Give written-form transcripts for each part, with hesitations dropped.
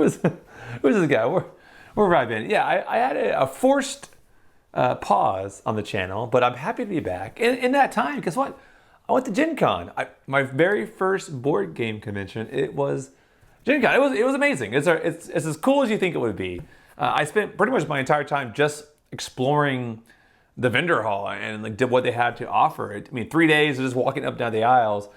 who's this guy? Where have I been? Yeah, I had a forced pause on the channel, but I'm happy to be back. In that time, guess what? I went to Gen Con. My very first board game convention, it was Gen Con. It was amazing. It's as cool as you think it would be. I spent pretty much my entire time just exploring the vendor hall and like did what they had to offer. I mean, 3 days of just walking up and down the aisles.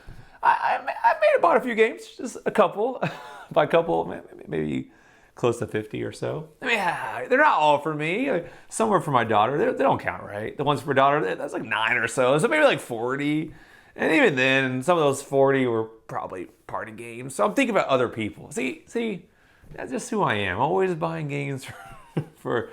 I may have bought a few games, just a couple. By a couple, maybe close to 50 or so. I mean, they're not all for me. Some are for my daughter. They don't count, right? The ones for daughter, that's like 9 or so. So maybe like 40. And even then, some of those 40 were probably party games. So I'm thinking about other people. See, that's just who I am. Always buying games for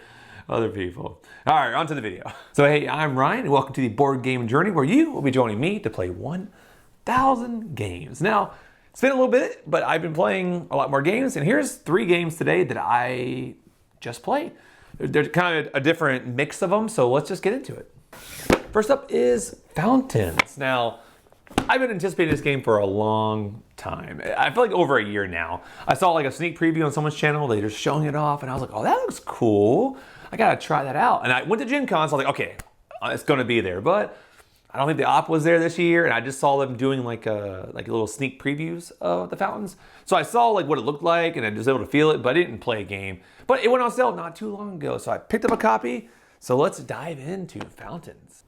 other people. All right, on to the video. So hey, I'm Ryan, and welcome to the Board Game Journey, where you will be joining me to play 1,000 games. Now, it's been a little bit, but I've been playing a lot more games, and here's 3 games today that I just played. They're kind of a different mix of them, so let's just get into it. First up is Fountains. Now, I've been anticipating this game for a long time. I feel like over a year now. I saw like a sneak preview on someone's channel. They were showing it off, and I was like, oh, that looks cool. I gotta try that out. And I went to Gen Con, so I was like, okay, it's gonna be there. But I don't think the op was there this year, and I just saw them doing like little sneak previews of the Fountains. So I saw like what it looked like, and I was able to feel it, but I didn't play a game. But it went on sale not too long ago, so I picked up a copy. So let's dive into Fountains.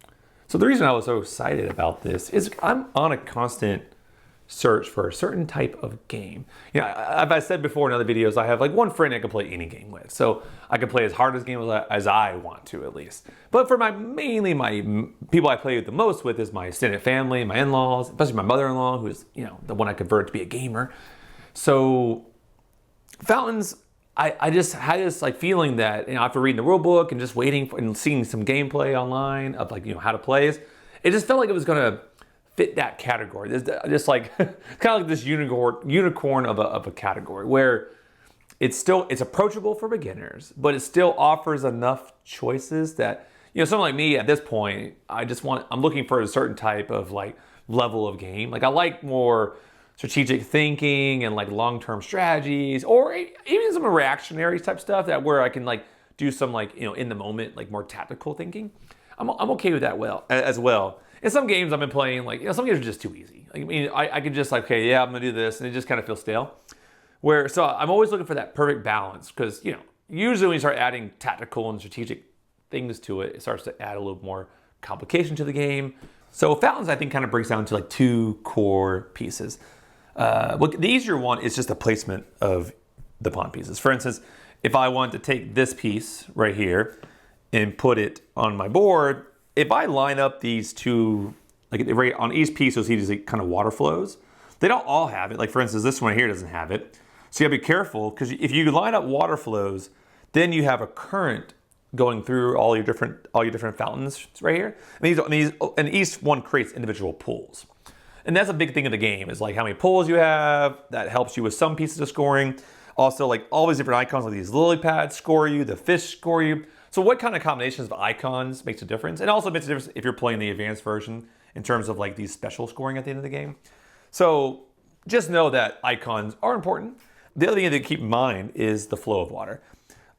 So the reason I was so excited about this is I'm on a constant search for a certain type of game. You know, as I said before in other videos, I have like one friend I can play any game with. So I can play as hard as game as I want to, at least. But for mainly my people I play the most with is my extended family, my in-laws, especially my mother-in-law, who's, you know, the one I converted to be a gamer. So Fountains, I just had this like feeling that, you know, after reading the rule book and just waiting for, and seeing some gameplay online of like, you know, how to play it just felt like it was gonna fit that category. Just like kind of like this unicorn of a category where it's approachable for beginners, but it still offers enough choices that, you know, someone like me at this point, I'm looking for a certain type of like level of game. Like I like more strategic thinking and like long-term strategies, or even some reactionary type stuff where I can like do some like, you know, in the moment, like more tactical thinking. I'm okay with that as well. In some games I've been playing, like, you know, some games are just too easy. Like, I mean, I could just like, okay, yeah, I'm gonna do this, and it just kind of feels stale. So I'm always looking for that perfect balance, because, you know, usually when you start adding tactical and strategic things to it, it starts to add a little more complication to the game. So Fountains, I think, kind of breaks down to like 2 core pieces. The easier one is just the placement of the pawn pieces. For instance, if I want to take this piece right here and put it on my board, if I line up these 2, like right on each piece, you'll see these kind of water flows. They don't all have it. Like for instance, this one here doesn't have it. So you gotta be careful, because if you line up water flows, then you have a current going through all your different fountains right here. And each one creates individual pools. And that's a big thing of the game, is like how many pulls you have. That helps you with some pieces of scoring. Also, like all these different icons, like these lily pads score you, the fish score you. So what kind of combinations of icons makes a difference? And also makes a difference if you're playing the advanced version in terms of like these special scoring at the end of the game. So just know that icons are important. The other thing to keep in mind is the flow of water.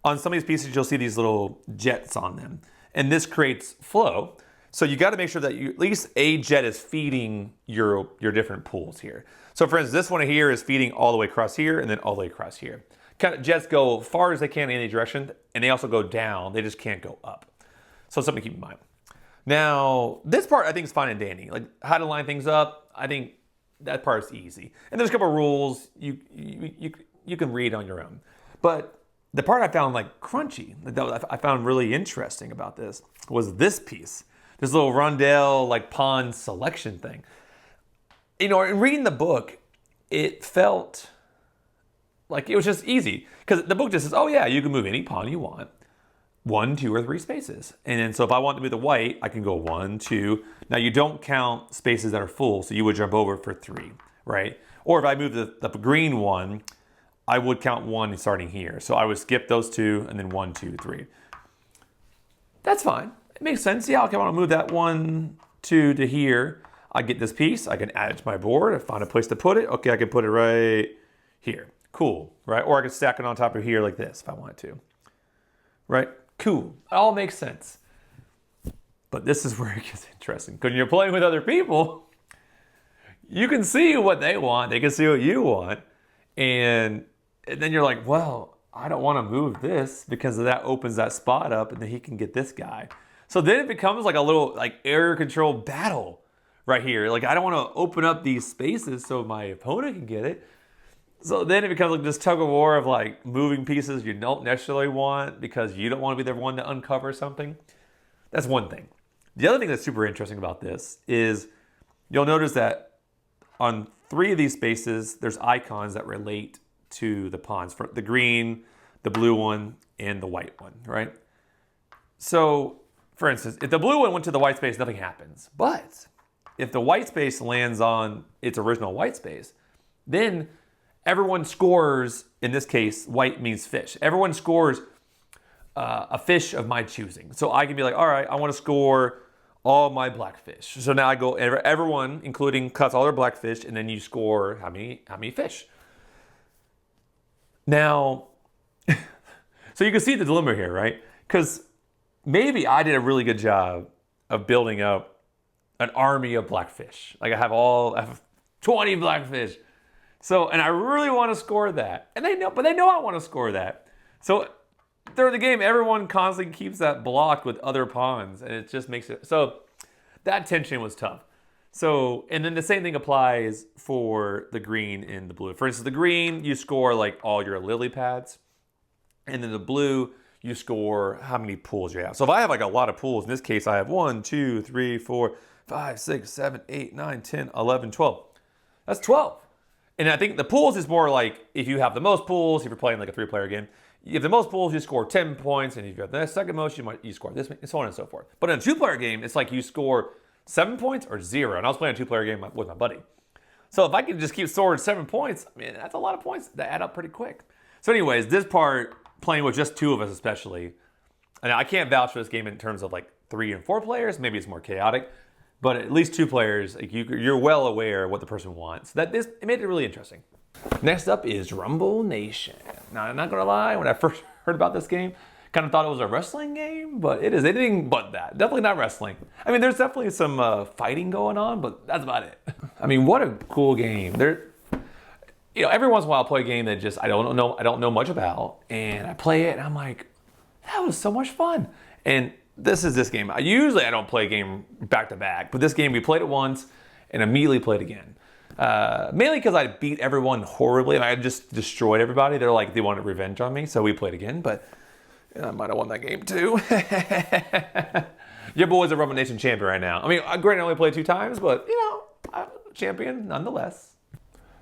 On some of these pieces, you'll see these little jets on them, and this creates flow. So you got to make sure that at least a jet is feeding your different pools here. So for instance, this one here is feeding all the way across here and then all the way across here. Kind of jets go far as they can in any direction, and they also go down. They just can't go up. So something to keep in mind. Now, this part I think is fine and dandy. Like how to line things up, I think that part's easy. And there's a couple of rules you can read on your own. But the part I found like crunchy, that I found really interesting about this, was this piece. This little rondel, like pawn selection thing. You know, in reading the book, it felt like it was just easy. Because the book just says, oh yeah, you can move any pawn you want. 1, 2, or 3 spaces. And then so if I want to move the white, I can go 1, 2. Now you don't count spaces that are full, so you would jump over for 3, right? Or if I move the green one, I would count 1 starting here. So I would skip those 2, and then 1, 2, 3. That's fine. It makes sense. Yeah, okay, I want to move that 1, 2 to here. I get this piece. I can add it to my board. I find a place to put it. Okay, I can put it right here. Cool, right? Or I could stack it on top of here like this if I wanted to, right? Cool, it all makes sense. But this is where it gets interesting. Because when you're playing with other people, you can see what they want. They can see what you want. And then you're like, well, I don't want to move this because that opens that spot up and then he can get this guy. So then it becomes like a little like area control battle right here. Like I don't want to open up these spaces so my opponent can get it. So then it becomes like this tug of war of like moving pieces you don't necessarily want because you don't want to be the one to uncover something. That's one thing. The other thing that's super interesting about this is you'll notice that on 3 of these spaces, there's icons that relate to the pawns. For the green, the blue one, and the white one, right? So, for instance, if the blue one went to the white space, nothing happens. But if the white space lands on its original white space, then everyone scores, in this case, white means fish. Everyone scores a fish of my choosing. So I can be like, all right, I want to score all my black fish. So now I go, everyone, including cuts all their black fish, and then you score how many fish. Now, so you can see the dilemma here, right? Because maybe I did a really good job of building up an army of blackfish. Like I have 20 blackfish. So, and I really want to score that. And they know I want to score that. So during the game, everyone constantly keeps that blocked with other pawns, and it just makes it, so that tension was tough. So, and then the same thing applies for the green and the blue. For instance, the green, you score like all your lily pads, and then the blue, you score how many pools you have. So if I have like a lot of pools, in this case, I have 1, 2, 3, 4, 5, 6, 7, 8, 9, 10, 11, 12. That's 12. And I think the pools is more like if you have the most pools, if you're playing like a 3-player game, you have the most pools, you score 10 points, and if you have the second most, you score this, and so on and so forth. But in a 2-player game, it's like you score 7 points or 0. And I was playing a 2-player game with my buddy. So if I can just keep scoring 7 points, I mean, that's a lot of points that add up pretty quick. So anyways, this part, playing with just 2 of us especially, and I can't vouch for this game in terms of like 3 and 4 players, maybe it's more chaotic, but at least 2 players, like you're well aware of what the person wants. It made it really interesting. Next up is Rumble Nation. Now, I'm not gonna lie, when I first heard about this game, kind of thought it was a wrestling game, but it is anything but that. Definitely not wrestling. I mean, there's definitely some fighting going on, but that's about it. I mean, what a cool game. Every once in a while I play a game that just I don't know much about, and I play it and I'm like, that was so much fun. And this is this game. I don't play a game back to back, but this game we played it once and immediately played again. Mainly because I beat everyone horribly and I just destroyed everybody. They wanted revenge on me, so we played again, but I might have won that game too. Your boy's a Rumble Nation champion right now. I mean, granted I only played 2 times, but I'm a champion nonetheless.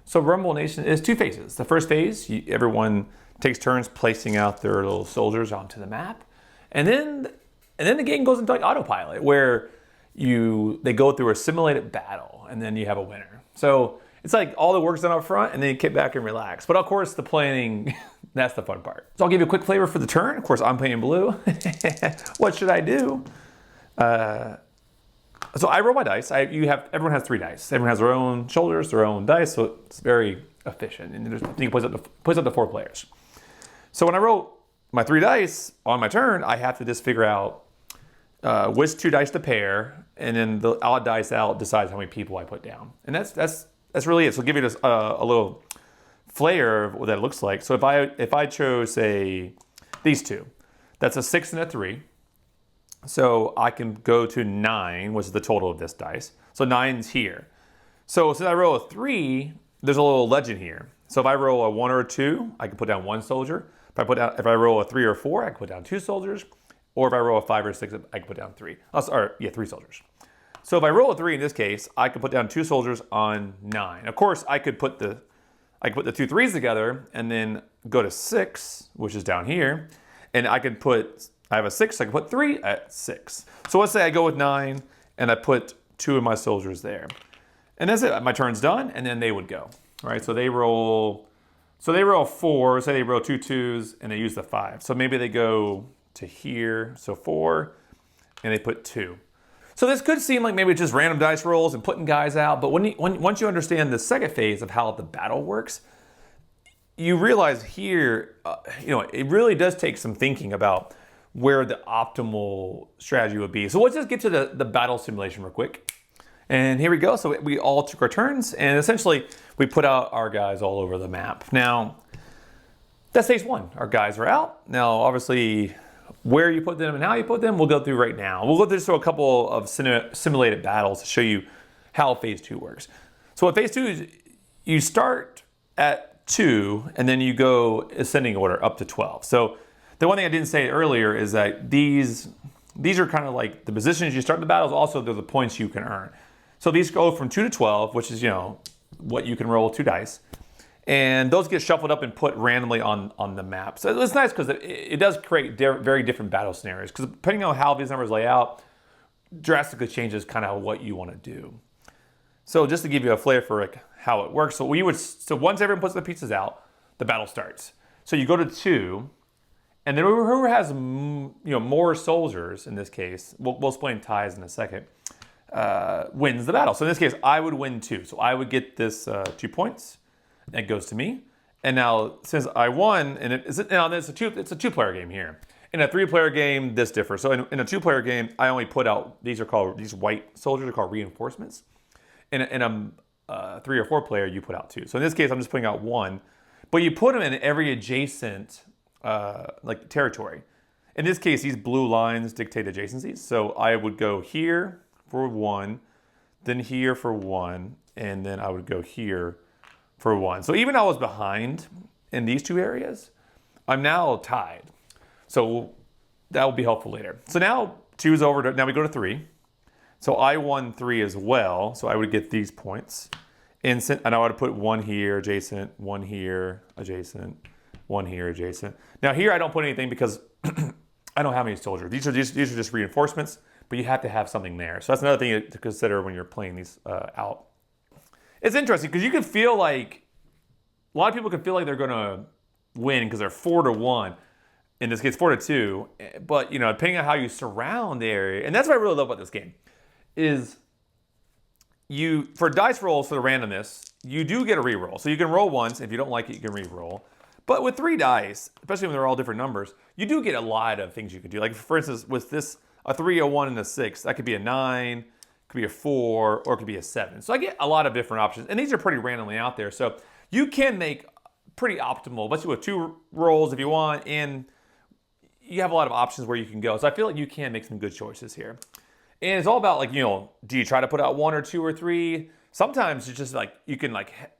So Rumble Nation is 2 phases. The first phase, everyone takes turns placing out their little soldiers onto the map. And then the game goes into like autopilot where they go through a simulated battle and then you have a winner. So it's like all the work's done up front and then you kick back and relax. But of course the planning, that's the fun part. So I'll give you a quick flavor for the turn. Of course I'm playing blue. What should I do? So I roll my dice. Everyone has 3 dice. Everyone has their own shoulders, their own dice, so it's very efficient. And I think it plays up to 4 players. So when I roll my 3 dice on my turn, I have to just figure out which 2 dice to pair, and then the odd dice out decides how many people I put down. And that's really it. So I'll give you just a little flair of what that looks like. So if I chose, say, these 2, that's a 6 and a 3. So I can go to 9, which is the total of this dice. So 9's here. So since I roll a 3, there's a little legend here. So if I roll a 1 or a 2, I can put down 1 soldier. If I roll a 3 or 4, I can put down 2 soldiers. Or if I roll a 5 or 6, I can put down 3. 3 soldiers. So if I roll a 3 in this case, I can put down 2 soldiers on 9. Of course, I could put the 2 3s together and then go to 6, which is down here. And I have a 6, so I can put 3 at 6. So let's say I go with 9 and I put 2 of my soldiers there. And that's it. My turn's done, and then they would go. Right? So they roll 4, say they roll 2 2s, and they use the 5. So maybe they go to here, so 4, and they put 2. So this could seem like maybe it's just random dice rolls and putting guys out, but once you understand the second phase of how the battle works, you realize here, it really does take some thinking about where the optimal strategy would be. So let's just get to the battle simulation real quick. And here we go. So we all took our turns, and essentially we put out our guys all over the map. Now, that's stage one. Our guys are out. Now, obviously, where you put them and how you put them, we'll go through right now. We'll go through a couple of simulated battles to show you how phase two works. So what phase two is, you start at 2, and then you go ascending order up to 12. So the one thing I didn't say earlier is that these are kind of like the positions you start the battles. Also, they're the points you can earn. So these go from 2 to 12, which is, what you can roll 2 dice. And those get shuffled up and put randomly on the map. So it's nice because it does create very different battle scenarios. Because depending on how these numbers lay out, drastically changes kind of what you want to do. So just to give you a flavor for how it works. So once everyone puts the pieces out, the battle starts. So you go to 2, and then whoever has more soldiers in this case, we'll explain ties in a second, wins the battle. So in this case, I would win 2. So I would get this 2 points. That goes to me. And now, since I won, and it's a 2-player game here. In a 3-player game, this differs. So in a 2-player game, I only put out, these white soldiers are called reinforcements. In a 3 or 4-player, you put out 2. So in this case, I'm just putting out 1. But you put them in every adjacent territory. In this case, these blue lines dictate adjacencies. So I would go here for 1, then here for 1, and then I would go here for 1. So even though I was behind in these 2 areas, I'm now tied. So that will be helpful later. So now 2 is over. Now we go to 3. So I won 3 as well. So I would get these points. And I would put 1 here, adjacent, 1 here, adjacent, 1 here, adjacent. Now here I don't put anything because I don't have any soldiers. These are just reinforcements, but you have to have something there. So that's another thing to consider when you're playing these out. It's interesting because you can feel like, a lot of people can feel like they're going to win because they're 4-1. In this case, 4-2. But, depending on how you surround the area, and that's what I really love about this game, is for dice rolls, for the randomness, you do get a reroll. So you can roll once. If you don't like it, you can reroll. But with 3 dice, especially when they're all different numbers, you do get a lot of things you can do. Like, for instance, with this, a 3, a 1, and a 6, that could be a 9, could be a 4, or it could be a 7. So I get a lot of different options, and these are pretty randomly out there. So you can make pretty optimal, especially with 2 rolls if you want, and you have a lot of options where you can go. So I feel like you can make some good choices here. And it's all about do you try to put out 1 or 2 or 3? Sometimes it's just you can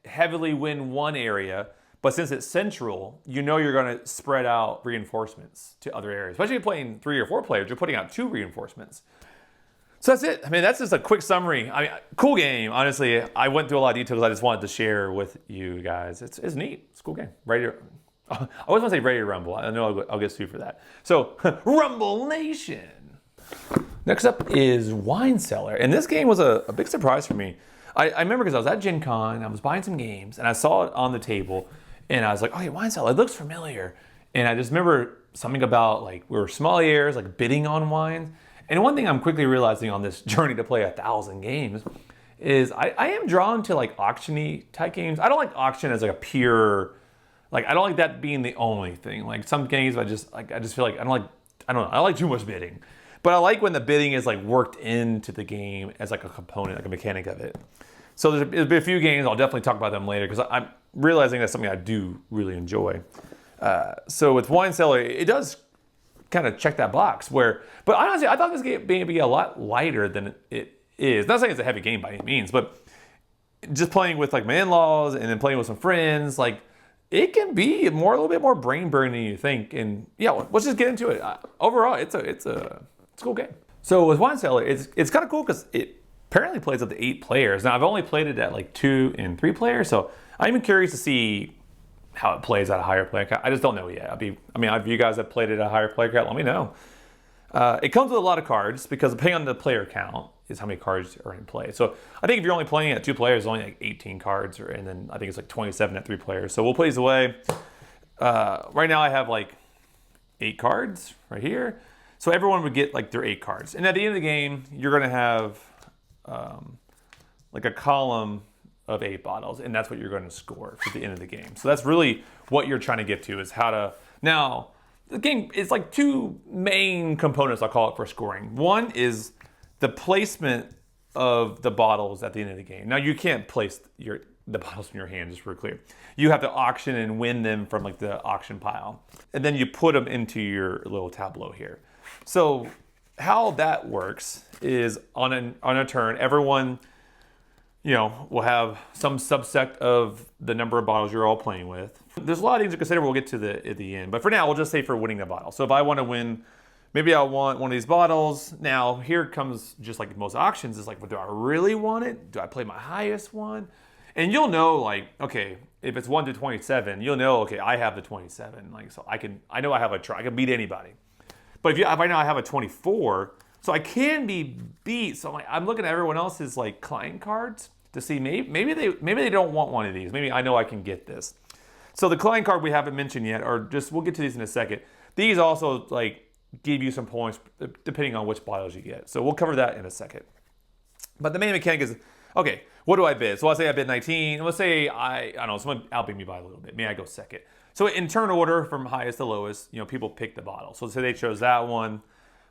heavily win one area, but since it's central, you're going to spread out reinforcements to other areas. Especially if you're playing 3 or 4 players, you're putting out 2 reinforcements. So that's it. I mean, that's just a quick summary. I mean, cool game. Honestly, I went through a lot of details I just wanted to share with you guys. It's neat. It's a cool game. I always want to say ready to rumble. I know I'll get sued for that. So, Rumble Nation. Next up is Wine Cellar. And this game was a big surprise for me. I remember because I was at Gen Con, I was buying some games, and I saw it on the table, and I was like, oh, yeah, Wine Cellar, it looks familiar. And I just remember something about, we were sommeliers, bidding on wines. And one thing I'm quickly realizing on this journey to play 1,000 games is I am drawn to auction-y type games. I don't like auction as a pure, I don't like that being the only thing. Some games I just feel like I don't like too much bidding. But I like when the bidding is worked into the game as a component, a mechanic of it. So there's been a few games, I'll definitely talk about them later because I'm realizing that's something I do really enjoy. So with Wine Cellar, it does kind of check that box but honestly, I thought this game may be a lot lighter than it is. Not saying it's a heavy game by any means, but just playing with my in-laws and then playing with some friends, it can be a little bit more brain burning than you think. And yeah, let's just get into it. Overall, it's a cool game. So with Wine Cellar, it's kind of cool because it apparently plays up to 8 players. Now I've only played it at 2 and 3 players, so I'm even curious to see how it plays at a higher player count. I just don't know yet. If you guys have played it at a higher player count, let me know. It comes with a lot of cards because depending on the player count is how many cards are in play. So I think if you're only playing at 2 players, only 18 cards, and then I think it's 27 at 3 players. So we'll play these away. Right now I have 8 cards right here. So everyone would get their 8 cards. And at the end of the game, you're going to have a column of 8 bottles, and that's what you're going to score for the end of the game. So that's really what you're trying to get to, is how to... Now, the game is like 2 main components, I'll call it, for scoring. One is the placement of the bottles at the end of the game. Now, you can't place the bottles in your hand, just for clear. You have to auction and win them from like the auction pile. And then you put them into your little tableau here. So how that works is on a turn, everyone, will have some subset of the number of bottles you're all playing with. There's a lot of things to consider. We'll get to at the end. But for now, we'll just say for winning the bottle. So if I want to win, maybe I want one of these bottles. Now, here comes, just like most auctions, it's like, well, do I really want it? Do I play my highest one? And you'll know, like, okay, if it's 1 to 27, you'll know, okay, I have the 27. Like, so I know I have a try. I can beat anybody. But if I know I have a 24, so I can be beat. So I'm looking at everyone else's like client cards to see maybe they don't want one of these. Maybe I know I can get this. So the client card we haven't mentioned yet, or just we'll get to these in a second. These also like give you some points depending on which bottles you get. So we'll cover that in a second. But the main mechanic is, okay, what do I bid? So let's say I bid 19. Let's say I don't know, someone outbid me by a little bit. Maybe I go second. So in turn order from highest to lowest, people pick the bottle. So let's say they chose that one.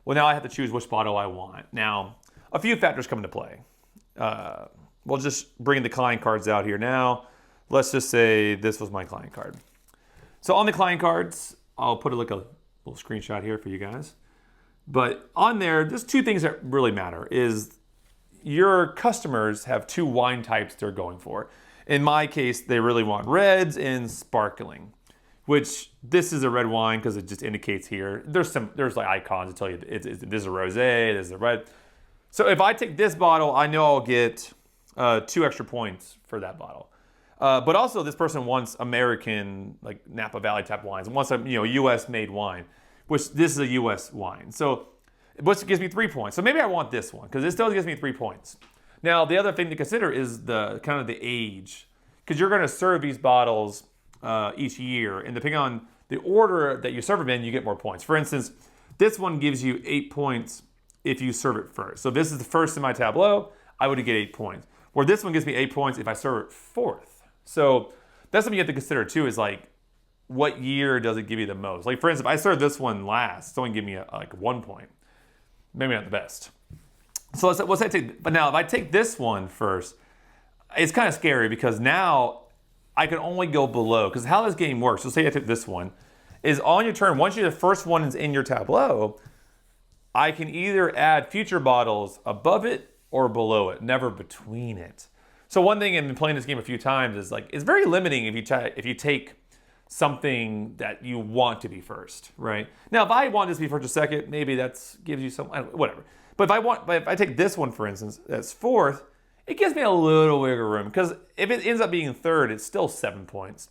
Well, now I have to choose which bottle I want. Now, a few factors come into play. We'll just bring the client cards out here now. Let's just say this was my client card. So on the client cards, I'll put a little screenshot here for you guys. But on there, there's 2 things that really matter. Is your customers have 2 wine types they're going for. In my case, they really want reds and sparkling, which this is a red wine because it just indicates here. There's like icons that tell you this is a rosé, this is a red. So if I take this bottle, I know I'll get 2 extra points for that bottle. But also this person wants American, like Napa Valley type wines, and wants a U.S. made wine, which this is a U.S. wine. So which gives me 3 points. So maybe I want this one because this still gives me 3 points. Now the other thing to consider is the kind of the age, because you're going to serve these bottles each year, and depending on the order that you serve them in, you get more points. For instance, this one gives you 8 points if you serve it first. So if this is the first in my tableau, I would get 8 points. Where this one gives me 8 points if I serve it fourth. So that's something you have to consider too, is like, what year does it give you the most? Like for instance, if I serve this one last, it's only give me like 1 point. Maybe not the best. So let's say but now if I take this one first, it's kind of scary because now I can only go below, because how this game works, so say I took this one, is on your turn, once the first one is in your tableau, I can either add future bottles above it or below it, never between it. So one thing, I've been playing this game a few times, is like, it's very limiting if you take something that you want to be first, right? Now, if I want this to be first or second, maybe that gives you some, whatever. But if I take this one, for instance, that's fourth, it gives me a little wiggle room, because if it ends up being third, it's still 7 points.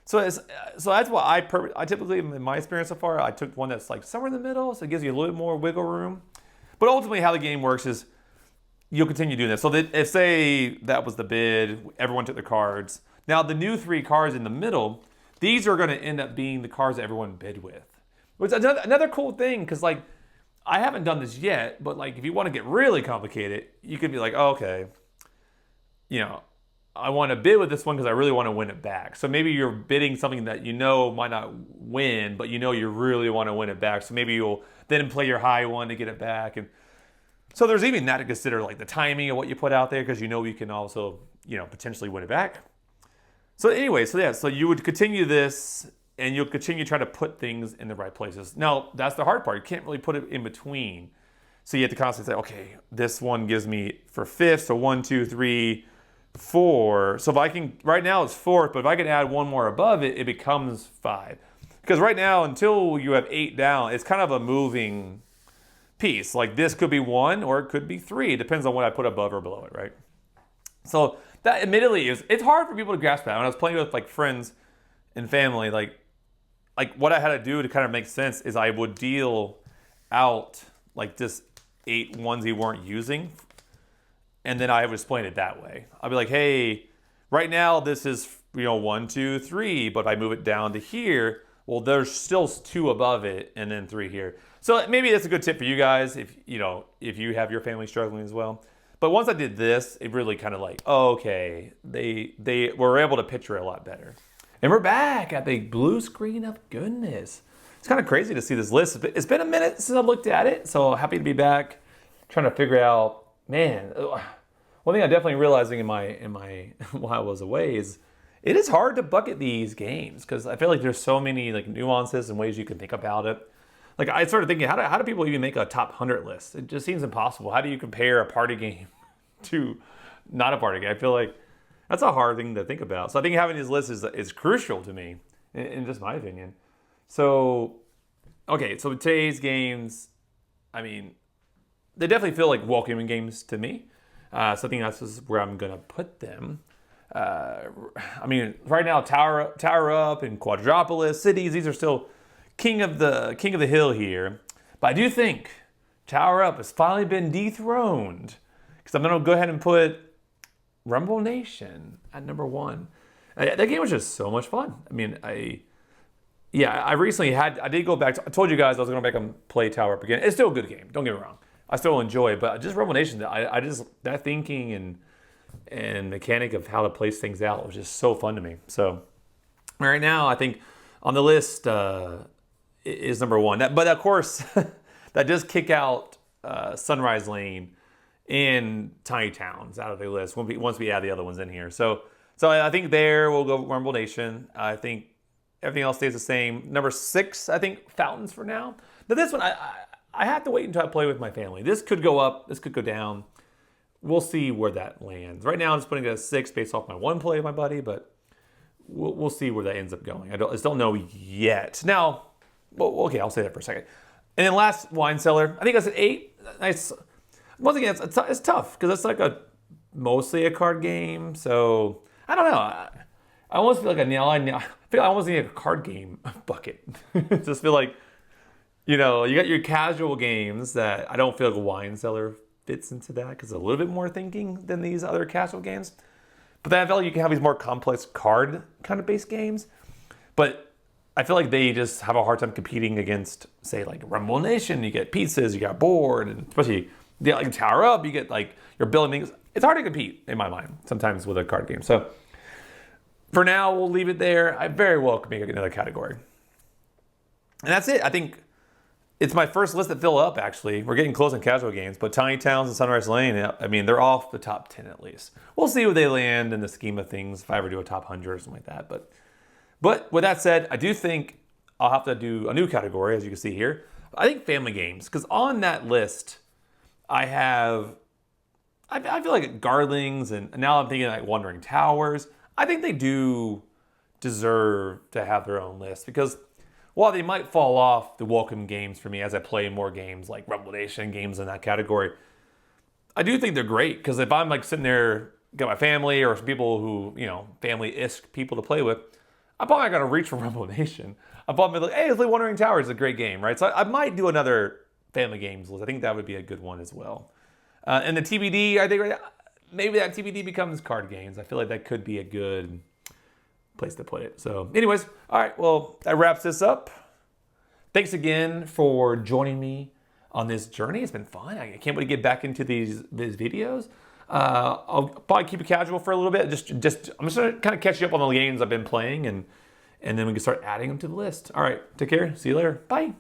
So that's why I typically, in my experience so far, I took one that's like somewhere in the middle, so it gives you a little bit more wiggle room. But ultimately, how the game works is you'll continue doing this. So if say that was the bid, everyone took the cards. Now the new 3 cards in the middle, these are going to end up being the cards that everyone bid with. Which is another cool thing, because like, I haven't done this yet, but like if you want to get really complicated, you could be like, oh, okay, I want to bid with this one because I really want to win it back. So maybe you're bidding something that might not win, but you really want to win it back. So maybe you'll then play your high one to get it back. And so there's even that to consider, like the timing of what you put out there, because you can also, potentially win it back. So anyway, so you would continue this, and you'll continue trying to put things in the right places. Now, that's the hard part. You can't really put it in between. So you have to constantly say, okay, this one gives me for fifth, so 1, 2, 3, 4. So if I can, right now it's fourth, but if I can add one more above it, it becomes 5. Because right now, until you have 8 down, it's kind of a moving piece. Like this could be 1 or it could be 3. It depends on what I put above or below it, right? So that admittedly it's hard for people to grasp that. When I was playing with like friends and family, like what I had to do to kind of make sense is I would deal out like this 8 ones he weren't using, and then I would explain it that way. I'd be like, hey, right now this is 1, 2, 3, but if I move it down to here, well, there's still 2 above it and then 3 here. So maybe that's a good tip for you guys if you have your family struggling as well. But once I did this, it really kind of like, oh, okay, they were able to picture it a lot better. And we're back at the blue screen of goodness. It's kind of crazy to see this list. It's been a minute since I looked at it, so happy to be back, trying to figure out, man, one thing I'm definitely realizing in my while I was away is it is hard to bucket these games because I feel like there's so many like nuances and ways you can think about it. Like I started thinking, how do people even make a top 100 list? It just seems impossible. How do you compare a party game to not a party game? I feel like that's a hard thing to think about. So I think having these lists is crucial to me, in just my opinion. So, okay, so today's games, I mean, they definitely feel like welcoming games to me. So I think that's just where I'm gonna put them. I mean, right now, Tower Up and Quadropolis, Cities, these are still king of the hill here. But I do think Tower Up has finally been dethroned because I'm gonna go ahead and put Rumble Nation at number 1. That game was just so much fun. I mean, I recently I did go back. I told you guys I was going to back and play Tower Up again. It's still a good game. Don't get me wrong. I still enjoy it, but just Rumble Nation, I just, that thinking and mechanic of how to place things out was just so fun to me. So right now, I think on the list is number 1. But of course, that does kick out Sunrise Lane and Tiny Towns out of the list once we add the other ones in here. So I think there we'll go Rumble Nation. I think everything else stays the same. Number 6, I think Fountains for now. But this one, I have to wait until I play with my family. This could go up. This could go down. We'll see where that lands. Right now, I'm just putting it at 6 based off my one play with my buddy, but we'll see where that ends up going. I just don't know yet. Now, well, okay, I'll say that for a second. And then last, Wine Cellar. I think that's an 8. Nice. Once again, it's tough because it's like mostly a card game. So I don't know. I almost feel like I almost need a card game bucket. Just feel like, you got your casual games that I don't feel like Wine Cellar fits into that because it's a little bit more thinking than these other casual games. But then I feel like you can have these more complex card kind of based games. But I feel like they just have a hard time competing against, say, like Rumble Nation. You get pieces, you got board, and especially you get like Tower Up, you get like you're building things. It's hard to compete in my mind sometimes with a card game. So for now, we'll leave it there. I very well could make another category. And that's it. I think it's my first list that fill up, actually. We're getting close on casual games, but Tiny Towns and Sunrise Lane, I mean, they're off the top 10 at least. We'll see where they land in the scheme of things if I ever do a top 100 or something like that. But with that said, I do think I'll have to do a new category, as you can see here. I think family games, because on that list, I feel like Garlings, and now I'm thinking like Wandering Towers. I think they do deserve to have their own list because while they might fall off the welcome games for me as I play more games like Rumble Nation games in that category, I do think they're great because if I'm like sitting there, got my family or some people who, family-ish people to play with, I'm probably not going to reach for Rumble Nation. I'm probably like, hey, let's play Wandering Towers. It's a great game, right? So I might do another family games list. I think that would be a good one as well. And the TBD, I think maybe that TBD becomes card games. I feel like that could be a good place to put it. So anyways, all right, well, that wraps this up. Thanks again for joining me on this journey. It's been fun. I can't wait to get back into these videos. I'll probably keep it casual for a little bit. I'm just gonna kind of catch you up on the games I've been playing and then we can start adding them to the list. All right, take care. See you later. Bye.